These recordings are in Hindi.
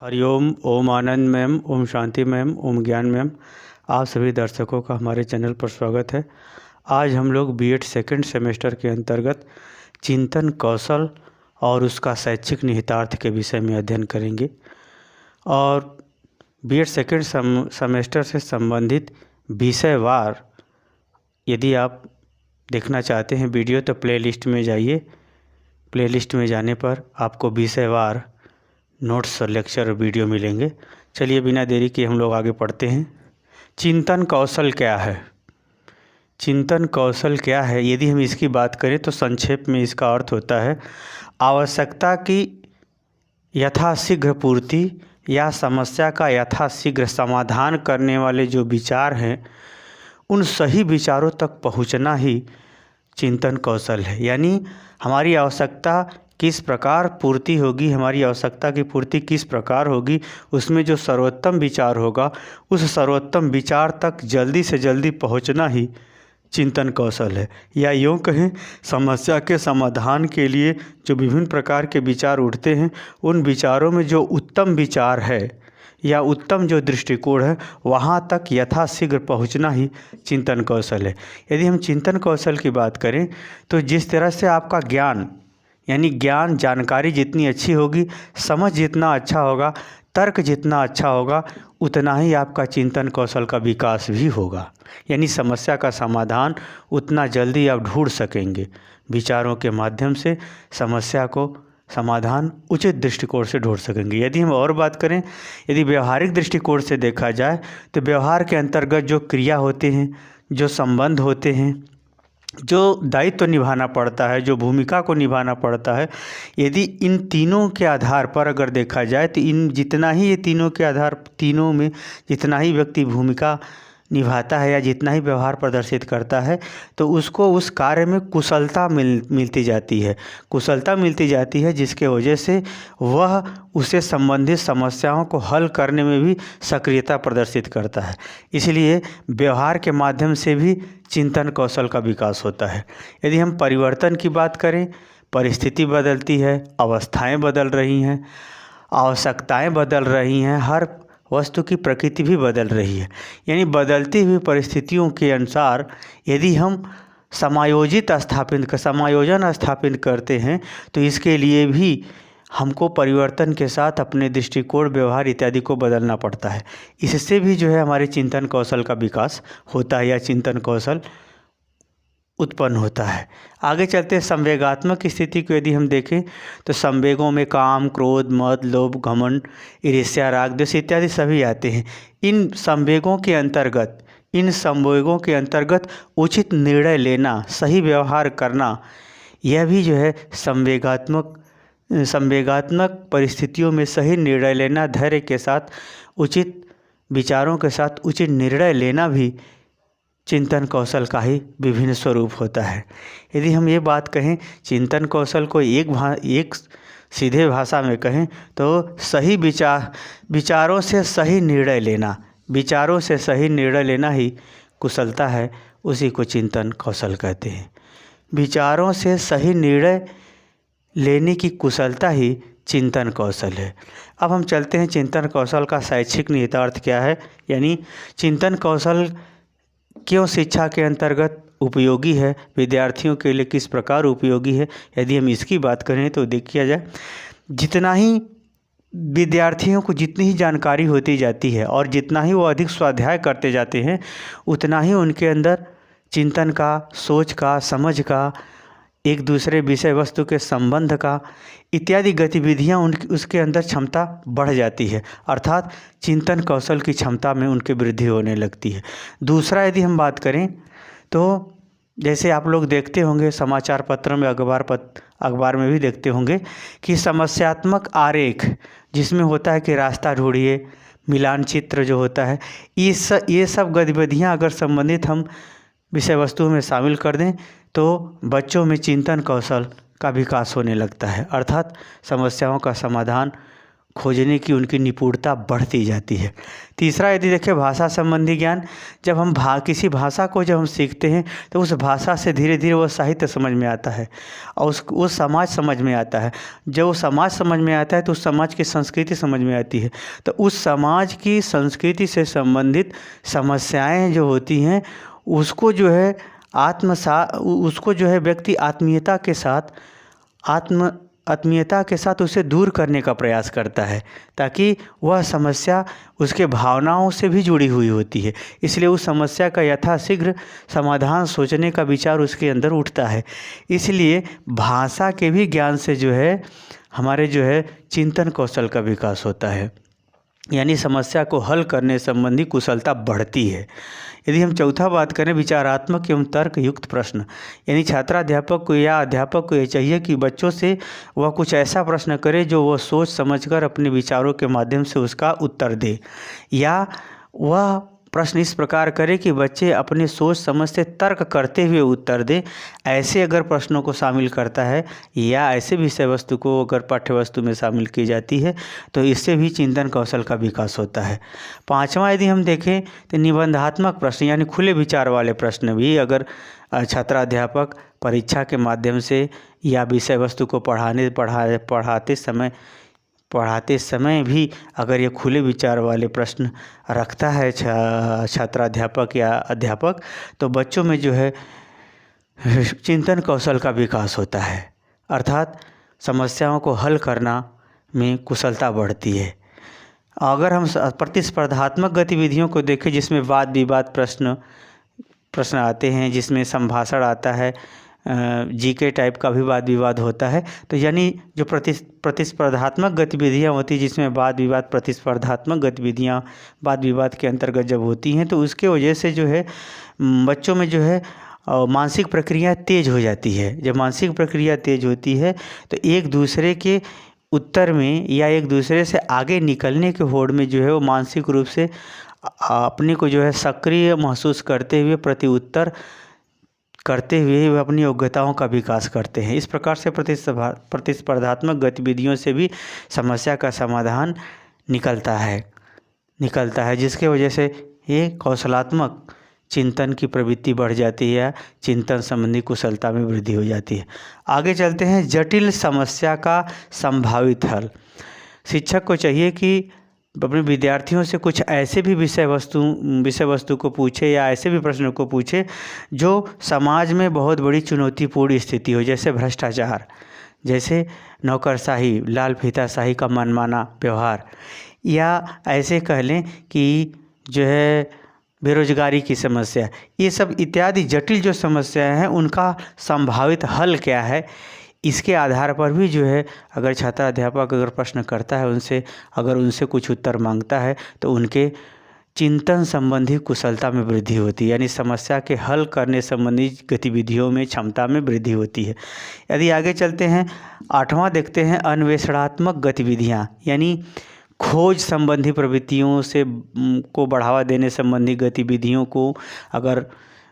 हरिओम। ओम आनंद मैम, ओम शांति मैम, ओम ज्ञान मैम, आप सभी दर्शकों का हमारे चैनल पर स्वागत है। आज हम लोग बीएड सेकंड सेमेस्टर के अंतर्गत चिंतन कौशल और उसका शैक्षिक निहितार्थ के विषय में अध्ययन करेंगे। और बीएड सेकंड सेमेस्टर से संबंधित विषयवार यदि आप देखना चाहते हैं वीडियो तो प्लेलिस्ट में जाइए। प्लेलिस्ट में जाने पर आपको विषयवार नोट्स और लेक्चर और वीडियो मिलेंगे। चलिए बिना देरी के हम लोग आगे पढ़ते हैं। चिंतन कौशल क्या है? चिंतन कौशल क्या है यदि हम इसकी बात करें तो संक्षेप में इसका अर्थ होता है आवश्यकता की यथाशीघ्र पूर्ति या समस्या का यथाशीघ्र समाधान करने वाले जो विचार हैं उन सही विचारों तक पहुंचना ही चिंतन कौशल है। यानी हमारी आवश्यकता किस प्रकार पूर्ति होगी, हमारी आवश्यकता की पूर्ति किस प्रकार होगी, उसमें जो सर्वोत्तम विचार होगा उस सर्वोत्तम विचार तक जल्दी से जल्दी पहुंचना ही चिंतन कौशल है। या यूँ कहें समस्या के समाधान के लिए जो विभिन्न प्रकार के विचार उठते हैं उन विचारों में जो उत्तम विचार है या उत्तम जो दृष्टिकोण है वहाँ तक यथाशीघ्र पहुँचना ही चिंतन कौशल है। यदि हम चिंतन कौशल की बात करें तो जिस तरह से आपका ज्ञान यानी जानकारी जितनी अच्छी होगी, समझ जितना अच्छा होगा, तर्क जितना अच्छा होगा, उतना ही आपका चिंतन कौशल का विकास भी होगा। यानी समस्या का समाधान उतना जल्दी आप ढूंढ सकेंगे। विचारों के माध्यम से समस्या को समाधान उचित दृष्टिकोण से ढूंढ सकेंगे। यदि हम और बात करें, यदि व्यवहारिक दृष्टिकोण से देखा जाए तो व्यवहार के अंतर्गत जो क्रिया होते हैं, जो संबंध होते हैं, जो दायित्व निभाना पड़ता है, जो भूमिका को निभाना पड़ता है, यदि इन तीनों के आधार पर अगर देखा जाए तो इन जितना ही ये तीनों में जितना ही व्यक्ति भूमिका निभाता है या जितना ही व्यवहार प्रदर्शित करता है तो उसको उस कार्य में कुशलता मिलती जाती है। कुशलता मिलती जाती है जिसके वजह से वह उससे संबंधित समस्याओं को हल करने में भी सक्रियता प्रदर्शित करता है। इसलिए व्यवहार के माध्यम से भी चिंतन कौशल का विकास होता है। यदि हम परिवर्तन की बात करें, परिस्थिति बदलती है, अवस्थाएं बदल रही हैं, आवश्यकताएं बदल रही हैं, हर वस्तु की प्रकृति भी बदल रही है। यानी बदलती हुई परिस्थितियों के अनुसार यदि हम समायोजन स्थापित करते हैं तो इसके लिए भी हमको परिवर्तन के साथ अपने दृष्टिकोण, व्यवहार इत्यादि को बदलना पड़ता है। इससे भी जो है हमारे चिंतन कौशल का विकास होता है या चिंतन कौशल उत्पन्न होता है। आगे चलते हैं संवेगात्मक स्थिति को यदि हम देखें तो संवेगों में काम, क्रोध, मद, लोभ, घमंड, ईर्ष्या, राग, द्वेष इत्यादि सभी आते हैं। इन संवेगों के अंतर्गत उचित निर्णय लेना, सही व्यवहार करना, यह भी जो है संवेगात्मक परिस्थितियों में सही निर्णय लेना, धैर्य के साथ उचित विचारों के साथ उचित निर्णय लेना भी चिंतन कौशल का ही विभिन्न स्वरूप होता है। यदि हम ये बात कहें चिंतन कौशल को एक सीधे भाषा में कहें तो सही विचारों से सही निर्णय लेना ही कुशलता है, उसी को चिंतन कौशल कहते हैं। विचारों से सही निर्णय लेने की कुशलता ही चिंतन कौशल है। अब हम चलते हैं चिंतन कौशल का शैक्षिक निहितार्थ क्या है, यानी चिंतन कौशल क्यों शिक्षा के अंतर्गत उपयोगी है, विद्यार्थियों के लिए किस प्रकार उपयोगी है। यदि हम इसकी बात करें तो देखिए जाए, जितना ही विद्यार्थियों को जितनी ही जानकारी होती जाती है और जितना ही वो अधिक स्वाध्याय करते जाते हैं उतना ही उनके अंदर चिंतन का, सोच का, समझ का, एक दूसरे विषय वस्तु के संबंध का इत्यादि गतिविधियां उसके अंदर क्षमता बढ़ जाती है, अर्थात चिंतन कौशल की क्षमता में उनकी वृद्धि होने लगती है। दूसरा यदि हम बात करें तो जैसे आप लोग देखते होंगे समाचार पत्रों में, अखबार में भी देखते होंगे कि समस्यात्मक आरेख जिसमें होता है कि रास्ता ढूंढिए, मिलान चित्र जो होता है, ये सब गतिविधियाँ अगर संबंधित हम विषय वस्तुओं में शामिल कर दें तो बच्चों में चिंतन कौशल का विकास होने लगता है, अर्थात समस्याओं का समाधान खोजने की उनकी निपुणता बढ़ती जाती है। तीसरा यदि देखें भाषा संबंधी ज्ञान, जब हम किसी भाषा को जब हम सीखते हैं तो उस भाषा से धीरे धीरे वो साहित्य समझ में आता है और उस समाज समझ में आता है। जब वो समाज समझ में आता है तो उस समाज की संस्कृति समझ में आती है। तो उस समाज की संस्कृति से संबंधित समस्याएं जो होती हैं उसको जो है उसको जो है व्यक्ति आत्मीयता के साथ उसे दूर करने का प्रयास करता है, ताकि वह समस्या उसके भावनाओं से भी जुड़ी हुई होती है। इसलिए उस समस्या का यथाशीघ्र समाधान सोचने का विचार उसके अंदर उठता है। इसलिए भाषा के भी ज्ञान से जो है हमारे जो है चिंतन कौशल का विकास होता है, यानी समस्या को हल करने संबंधी कुशलता बढ़ती है। यदि हम चौथा बात करें विचारात्मक एवं तर्क युक्त प्रश्न, यानी छात्राध्यापक को या अध्यापक को ये चाहिए कि बच्चों से वह कुछ ऐसा प्रश्न करे जो वह सोच समझकर अपने विचारों के माध्यम से उसका उत्तर दे, या वह प्रश्न इस प्रकार करे कि बच्चे अपने सोच समझ से तर्क करते हुए उत्तर दें। ऐसे अगर प्रश्नों को शामिल करता है या ऐसे विषय वस्तु को अगर पाठ्य वस्तु में शामिल की जाती है तो इससे भी चिंतन कौशल का विकास होता है। पांचवा यदि हम देखें तो निबंधात्मक प्रश्न यानी खुले विचार वाले प्रश्न भी अगर छात्राध्यापक परीक्षा के माध्यम से या विषय वस्तु को पढ़ाते समय भी अगर ये खुले विचार वाले प्रश्न रखता है छात्राध्यापक या अध्यापक, तो बच्चों में जो है चिंतन कौशल का विकास होता है, अर्थात समस्याओं को हल करना में कुशलता बढ़ती है। अगर हम प्रतिस्पर्धात्मक गतिविधियों को देखें जिसमें वाद विवाद प्रश्न आते हैं, जिसमें संभाषण आता है, जीके टाइप का भी वाद विवाद होता है, तो यानी जो प्रतिस्पर्धात्मक गतिविधियां होती हैं जिसमें वाद विवाद प्रतिस्पर्धात्मक गतिविधियां वाद विवाद के अंतर्गत जब होती हैं तो उसके वजह से जो है बच्चों में जो है मानसिक प्रक्रिया तेज हो जाती है। जब मानसिक प्रक्रिया तेज होती है तो एक दूसरे के उत्तर में या एक दूसरे से आगे निकलने के होड़ में जो है वो मानसिक रूप से अपने को जो है सक्रिय महसूस करते हुए प्रति उत्तर करते हुए वे अपनी योग्यताओं का विकास करते हैं। इस प्रकार से प्रतिस्पर्धात्मक गतिविधियों से भी समस्या का समाधान निकलता है, जिसके वजह से ये कौशलात्मक चिंतन की प्रवृत्ति बढ़ जाती है, चिंतन संबंधी कुशलता में वृद्धि हो जाती है। आगे चलते हैं जटिल समस्या का संभावित हल। शिक्षक को चाहिए कि अपने विद्यार्थियों से कुछ ऐसे भी विषय वस्तु को पूछे या ऐसे भी प्रश्नों को पूछे जो समाज में बहुत बड़ी चुनौतीपूर्ण स्थिति हो, जैसे भ्रष्टाचार, जैसे नौकरशाही, लाल फीताशाही का मनमाना व्यवहार, या ऐसे कह लें कि जो है बेरोजगारी की समस्या। ये सब इत्यादि जटिल जो समस्याएं हैं उनका संभावित हल क्या है, इसके आधार पर भी जो है अगर छात्राध्यापक अगर प्रश्न करता है उनसे कुछ उत्तर मांगता है तो उनके चिंतन संबंधी कुशलता में वृद्धि होती है, यानी समस्या के हल करने संबंधी गतिविधियों में क्षमता में वृद्धि होती है। यदि आगे चलते हैं आठवां देखते हैं अन्वेषणात्मक गतिविधियाँ, यानी खोज संबंधी प्रवृत्तियों से को बढ़ावा देने संबंधी गतिविधियों को अगर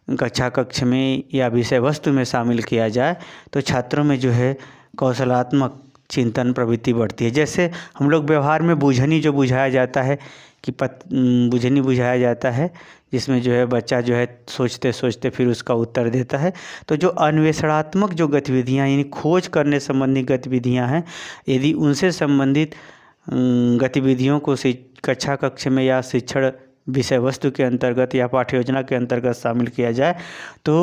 कक्ष में या विषय वस्तु में शामिल किया जाए तो छात्रों में जो है कौशलात्मक चिंतन प्रवृत्ति बढ़ती है। जैसे हम लोग व्यवहार में बूझनी जो बुझाया जाता है कि बूझनी बुझाया जाता है, जिसमें जो है बच्चा जो है सोचते सोचते फिर उसका उत्तर देता है। तो जो अन्वेषणात्मक जो गतिविधियाँ यानी खोज करने संबंधी गतिविधियाँ हैं, यदि उनसे संबंधित गतिविधियों को कक्ष में या शिक्षण विषय वस्तु के अंतर्गत या पाठ्य योजना के अंतर्गत शामिल किया जाए तो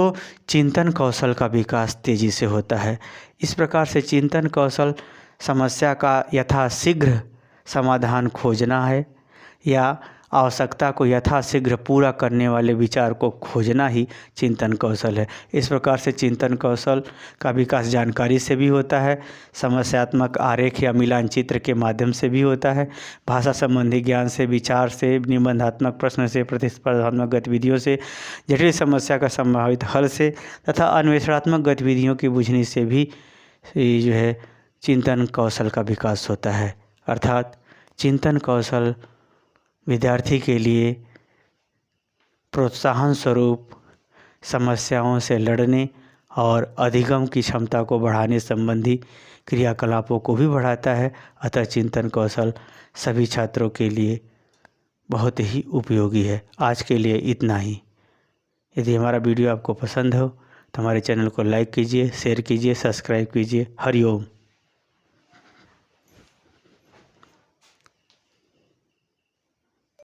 चिंतन कौशल का विकास तेज़ी से होता है। इस प्रकार से चिंतन कौशल समस्या का यथाशीघ्र समाधान खोजना है या आवश्यकता को यथाशीघ्र पूरा करने वाले विचार को खोजना ही चिंतन कौशल है। इस प्रकार से चिंतन कौशल का विकास जानकारी से भी होता है, समस्यात्मक आरेख या मिलान चित्र के माध्यम से भी होता है, भाषा संबंधी ज्ञान से, विचार से, निबंधात्मक प्रश्न से, प्रतिस्पर्धात्मक गतिविधियों से, जटिल समस्या का संभावित हल से तथा अन्वेषणात्मक गतिविधियों की बुझने से भी जो है चिंतन कौशल का विकास होता है। अर्थात चिंतन कौशल विद्यार्थी के लिए प्रोत्साहन स्वरूप समस्याओं से लड़ने और अधिगम की क्षमता को बढ़ाने संबंधी क्रियाकलापों को भी बढ़ाता है। अतः चिंतन कौशल सभी छात्रों के लिए बहुत ही उपयोगी है। आज के लिए इतना ही। यदि हमारा वीडियो आपको पसंद हो तो हमारे चैनल को लाइक कीजिए, शेयर कीजिए, सब्सक्राइब कीजिए। हरि ओम।